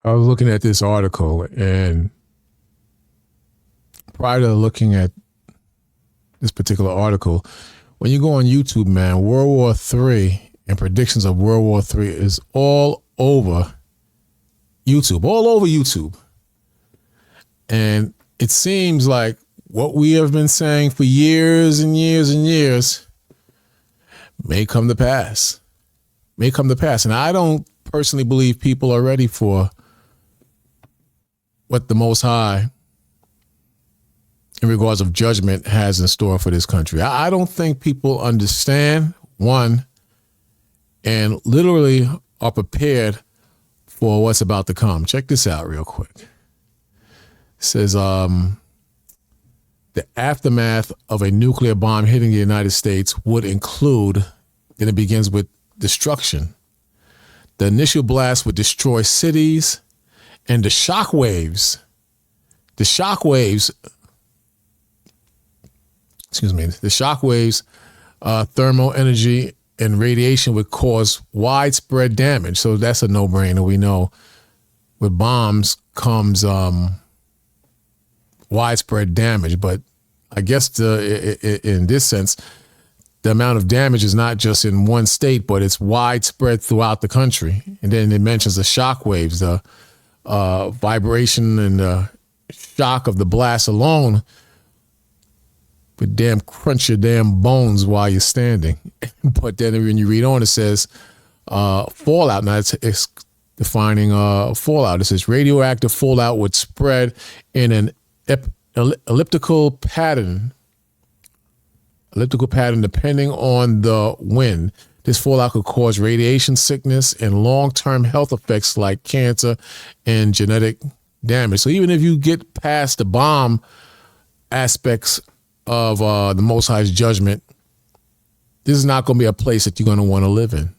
I was looking at this article, and prior to looking at this particular article, when you go on YouTube, man, World War III and predictions of World War III is all over YouTube, all over YouTube. And it seems like what we have been saying for years and years and years may come to pass. May come to pass. And I don't personally believe people are ready for what the Most High, in regards of judgment, has in store for this country. I don't think people understand, one, and literally are prepared for what's about to come. Check this out real quick. It says, the aftermath of a nuclear bomb hitting the United States would include, and it begins with destruction. The initial blast would destroy cities, and the shock waves, thermal energy and radiation would cause widespread damage. So that's a no-brainer. We know with bombs comes widespread damage, but I guess in this sense, the amount of damage is not just in one state, but it's widespread throughout the country. And then it mentions the shock waves, the vibration and the shock of the blast alone would damn crunch your damn bones while you're standing. But then when you read on, it says fallout. Now it's defining fallout. It says radioactive fallout would spread in an elliptical pattern depending on the wind. This fallout could cause radiation sickness and long-term health effects like cancer and genetic damage. So even if you get past the bomb aspects of the Most High's judgment, this is not going to be a place that you're going to want to live in.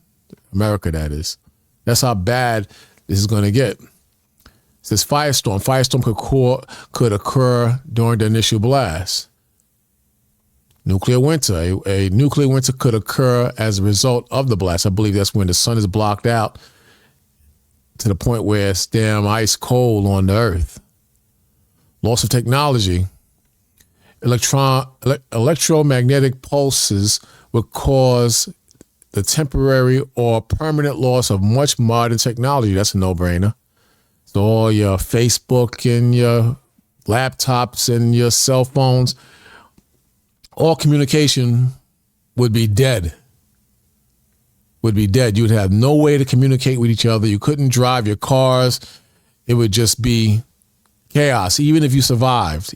America, that is. That's how bad this is going to get. It says firestorm. Firestorm could occur during the initial blast. Nuclear winter. A nuclear winter could occur as a result of the blast. I believe that's when the sun is blocked out to the point where it's damn ice cold on the earth. Loss of technology. Electromagnetic pulses would cause the temporary or permanent loss of much modern technology. That's a no-brainer. So all your Facebook and your laptops and your cell phones, all communication would be dead. You would have no way to communicate with each other. You couldn't drive your cars. It would just be chaos, even if you survived.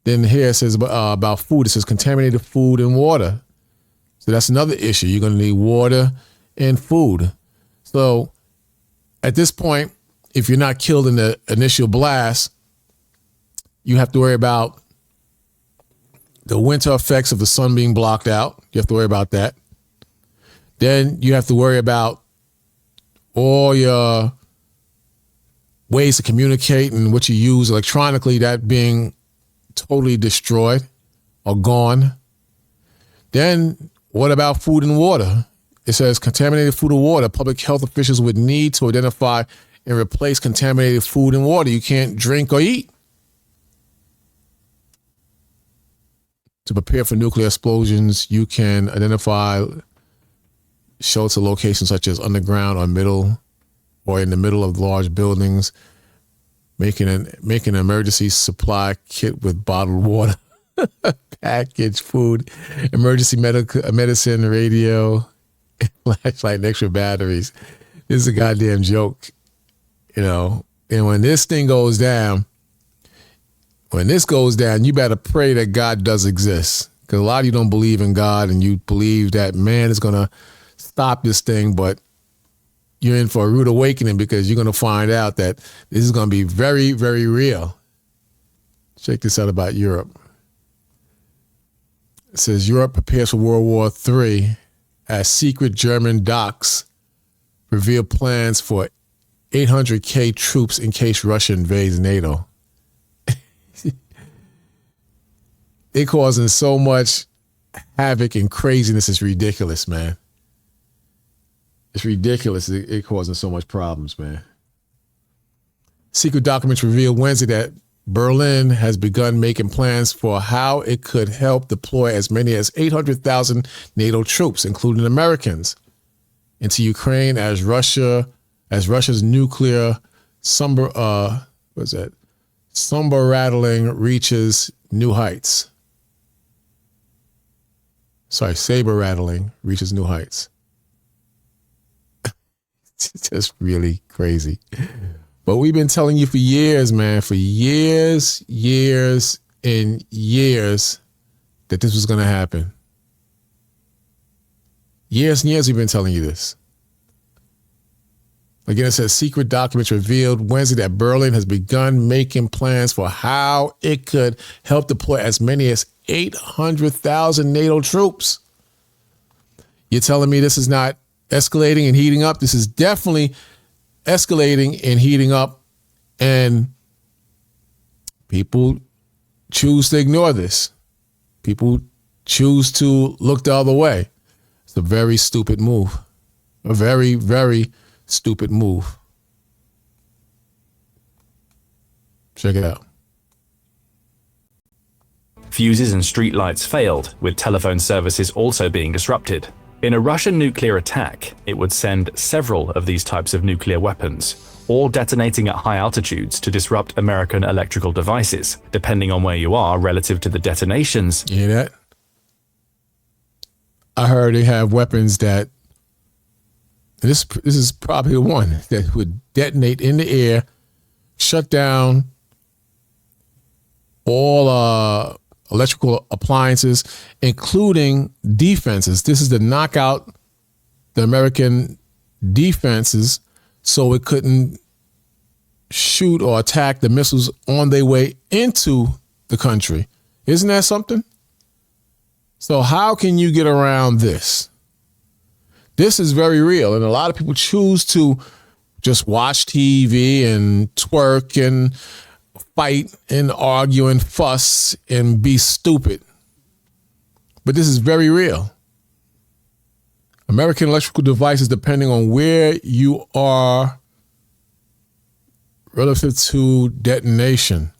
Then here it says about food. It says contaminated food and water. So that's another issue. You're going to need water and food. So at this point, if you're not killed in the initial blast, you have to worry about the winter effects of the sun being blocked out. You have to worry about that. Then you have to worry about all your ways to communicate and what you use electronically, that being totally destroyed or gone. Then what about food and water? It says contaminated food and water. Public health officials would need to identify and replace contaminated food and water. You can't drink or eat. To prepare for nuclear explosions, you can identify shelter locations such as underground or in the middle of large buildings, making an emergency supply kit with bottled water, packaged food, emergency medicine, radio, flashlight, and extra batteries. This is a goddamn joke, And when this thing goes down, you better pray that God does exist. Because a lot of you don't believe in God and you believe that man is going to stop this thing, but you're in for a rude awakening because you're going to find out that this is going to be very, very real. Check this out about Europe. It says Europe prepares for World War III as secret German docs reveal plans for 800K troops in case Russia invades NATO. They're causing so much havoc and craziness. It's ridiculous, man. It's ridiculous. It causing so much problems, man. Secret documents revealed Wednesday that Berlin has begun making plans for how it could help deploy as many as 800,000 NATO troops, including Americans, into Ukraine as Russia's nuclear saber rattling reaches new heights. Saber rattling reaches new heights. It's just really crazy. But we've been telling you for years, man, for years and years that this was going to happen. Years and years we've been telling you this. Again, it says secret documents revealed Wednesday that Berlin has begun making plans for how it could help deploy as many as 800,000 NATO troops. You're telling me this is not escalating and heating up? This is definitely escalating and heating up, and people choose to ignore this. People choose to look the other way. It's a very stupid move. A very, very stupid move. Check it out. Fuses and streetlights failed, with telephone services also being disrupted. In a Russian nuclear attack, it would send several of these types of nuclear weapons, all detonating at high altitudes to disrupt American electrical devices, depending on where you are relative to the detonations. You hear that? I heard they have weapons that, this is probably the one that would detonate in the air, shut down all electrical appliances, including defenses. This is to knock out the American defenses so it couldn't shoot or attack the missiles on their way into the country. Isn't that something? So how can you get around this? This is very real, and a lot of people choose to just watch TV and twerk and fight and argue and fuss and be stupid. But this is very real. American electrical devices, depending on where you are relative to detonation.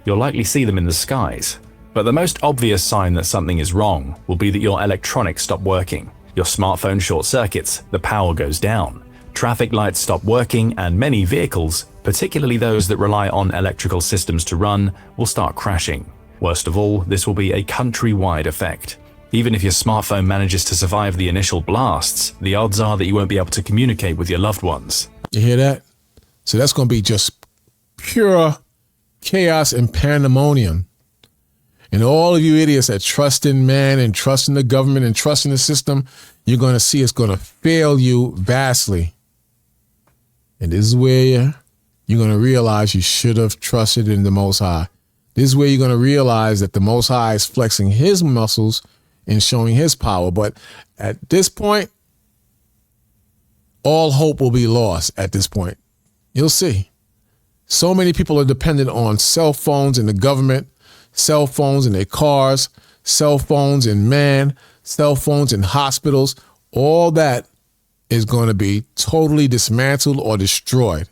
You'll likely see them in the skies, but the most obvious sign that something is wrong will be that your electronics stop working. Your smartphone short circuits, the power goes down, traffic lights stop working, and many vehicles, particularly those that rely on electrical systems to run, will start crashing. Worst of all, this will be a countrywide effect. Even if your smartphone manages to survive the initial blasts, the odds are that you won't be able to communicate with your loved ones. You hear that? So that's going to be just pure chaos and pandemonium. And all of you idiots that trust in man and trust in the government and trust in the system, you're going to see it's going to fail you vastly. And this is where you're going to realize you should have trusted in the Most High. This is where you're going to realize that the Most High is flexing his muscles and showing his power. But at this point, all hope will be lost at this point. You'll see. So many people are dependent on cell phones in the government, cell phones in their cars, cell phones in man, cell phones in hospitals. All that is going to be totally dismantled or destroyed.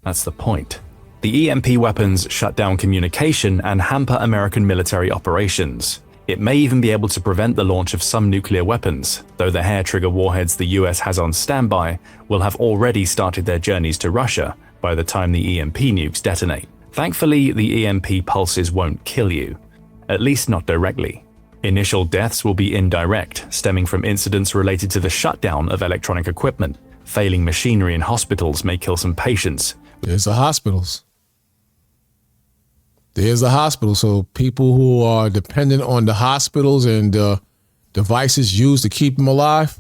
That's the point. The EMP weapons shut down communication and hamper American military operations. It may even be able to prevent the launch of some nuclear weapons, though the hair-trigger warheads the US has on standby will have already started their journeys to Russia by the time the EMP nukes detonate. Thankfully, the EMP pulses won't kill you, at least not directly. Initial deaths will be indirect, stemming from incidents related to the shutdown of electronic equipment. Failing machinery in hospitals may kill some patients. There's the hospitals. There's the hospital. So people who are dependent on the hospitals and devices used to keep them alive,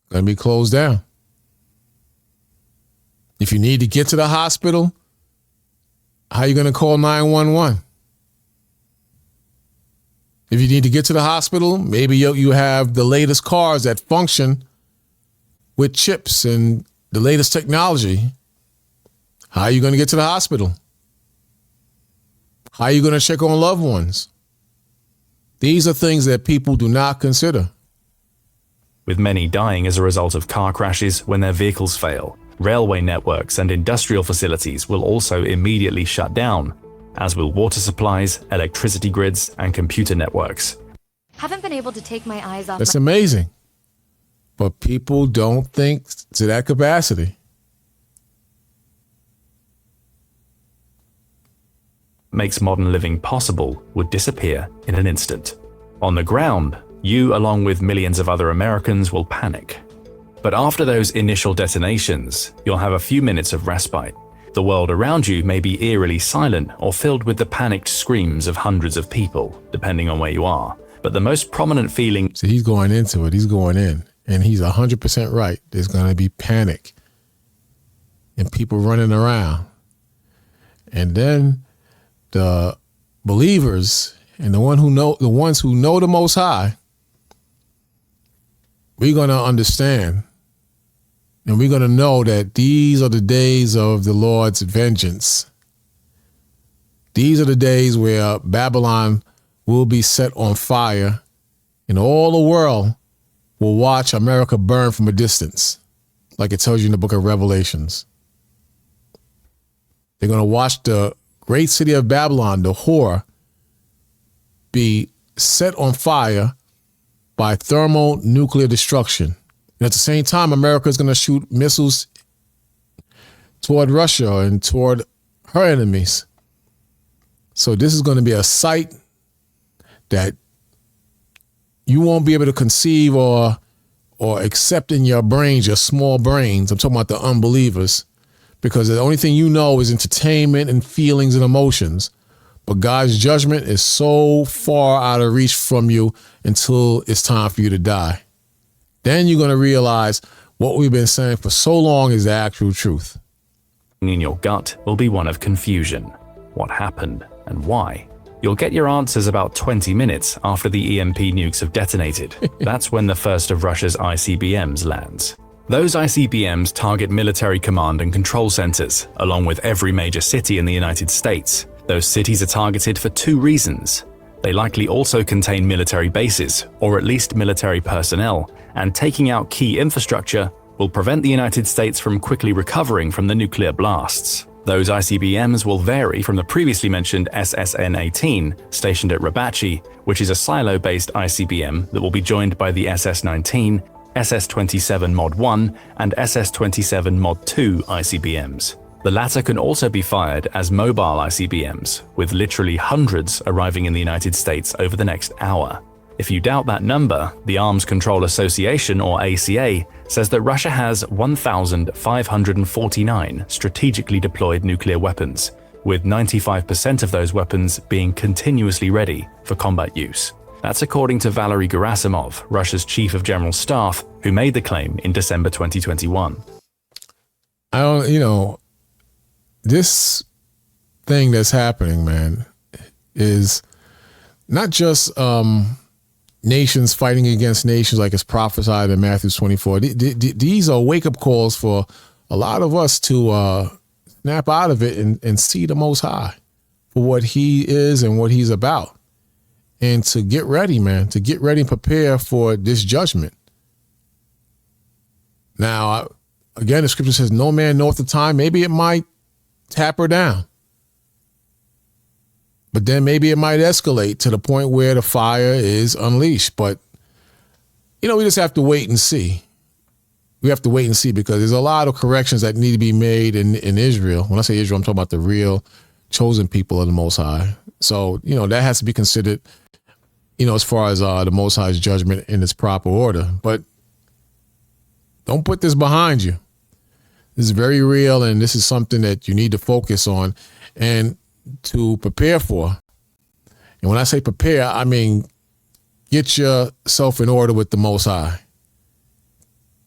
going to be closed down. If you need to get to the hospital, how are you going to call 911? If you need to get to the hospital, maybe you have the latest cars that function with chips and the latest technology. How are you going to get to the hospital? How are you going to check on loved ones? These are things that people do not consider. with many dying as a result of car crashes when their vehicles fail. Railway networks and industrial facilities will also immediately shut down, as will water supplies, electricity grids, and computer networks. Haven't been able to take my eyes off. That's amazing. But people don't think to that capacity. Makes modern living possible would disappear in an instant. On the ground, you, along with millions of other Americans, will panic. But after those initial detonations, you'll have a few minutes of respite. The world around you may be eerily silent or filled with the panicked screams of hundreds of people, depending on where you are. But the most prominent feeling... So he's going into it. He's going in. And he's 100% right. There's going to be panic and people running around. And then the believers and the ones who know the Most High, we're going to understand, and we're going to know that these are the days of the Lord's vengeance. These are the days where Babylon will be set on fire, and all the world will watch America burn from a distance, like it tells you in the book of Revelations. They're going to watch the great city of Babylon, the whore, be set on fire by thermonuclear destruction. And at the same time, America is going to shoot missiles toward Russia and toward her enemies. So this is going to be a sight that you won't be able to conceive or accept in your brains, your small brains. I'm talking about the unbelievers, because the only thing you know is entertainment and feelings and emotions. But God's judgment is so far out of reach from you until it's time for you to die. Then you're going to realize what we've been saying for so long is the actual truth. In your gut will be one of confusion. What happened and why? You'll get your answers about 20 minutes after the EMP nukes have detonated. That's when the first of Russia's ICBMs lands. Those ICBMs target military command and control centers, along with every major city in the United States. Those cities are targeted for two reasons. They likely also contain military bases, or at least military personnel, and taking out key infrastructure will prevent the United States from quickly recovering from the nuclear blasts. Those ICBMs will vary from the previously mentioned SSN-18 stationed at Rabachi, which is a silo-based ICBM that will be joined by the SS-19, SS-27 Mod 1, and SS-27 Mod 2 ICBMs. The latter can also be fired as mobile ICBMs, with literally hundreds arriving in the United States over the next hour. If you doubt that number, the Arms Control Association, or ACA, says that Russia has 1,549 strategically deployed nuclear weapons, with 95% of those weapons being continuously ready for combat use. That's according to Valery Gerasimov, Russia's chief of general staff, who made the claim in December 2021. This thing that's happening, man, is not just nations fighting against nations like it's prophesied in Matthew 24. These are wake-up calls for a lot of us to snap out of it and see the Most High for what he is and what he's about. And to get ready, man, to get ready and prepare for this judgment. Now, again, the scripture says, no man knoweth the time. Maybe it might tap her down. But then maybe it might escalate to the point where the fire is unleashed. But, we just have to wait and see. We have to wait and see, because there's a lot of corrections that need to be made in Israel. When I say Israel, I'm talking about the real chosen people of the Most High. So, that has to be considered, as far as the Most High's judgment in its proper order. But don't put this behind you. This is very real, and this is something that you need to focus on and to prepare for. And when I say prepare, I mean get yourself in order with the Most High.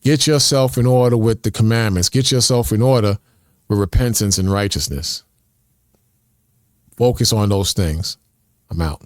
Get yourself in order with the commandments. Get yourself in order with repentance and righteousness. Focus on those things. I'm out.